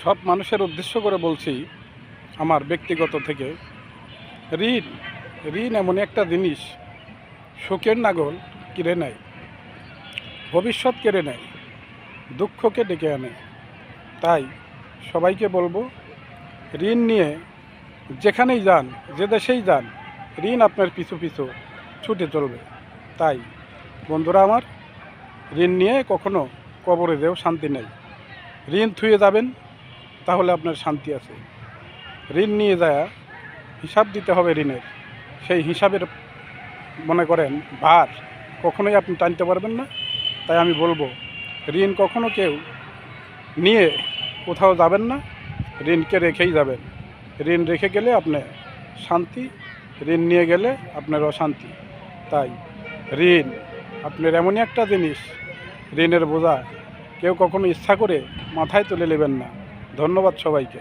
সব মানুষের উদ্দেশ্য করে বলছি, আমার ব্যক্তিগত থেকে। ঋণ ঋণ এমন একটা জিনিস, সুখের নাগল কেড়ে নেয়, ভবিষ্যৎ কেড়ে নেয়, দুঃখকে ডেকে আনে। তাই সবাইকে বলবো, ঋণ নিয়ে যেখানেই যান, যে দেশেই যান, ঋণ আপনার পিছু পিছু ছুটে চলবে। তাই বন্ধুরা আমার, ঋণ নিয়ে কখনো কবরে যেও শান্তি নেই। ঋণ থুয়ে যাবেন, তাহলে আপনার শান্তি আছে। ঋণ নিয়ে যায় হিসাব দিতে হবে ঋণের, সেই হিসাবের মনে করেন ভার কখনোই আপনি টানতে পারবেন না। তাই আমি বলবো, ঋণ কখনো কেউ নিয়ে কোথাও যাবেন না, ঋণকে রেখেই যাবেন। ঋণ রেখে গেলে আপনি শান্তি, ঋণ নিয়ে গেলে আপনার অশান্তি। তাই ঋণ আপনার এমনই একটা জিনিস, ঋণের বোঝা কেউ কখনো ইচ্ছা করে মাথায় তুলে নেবেন না। ধন্যবাদ সবাইকে।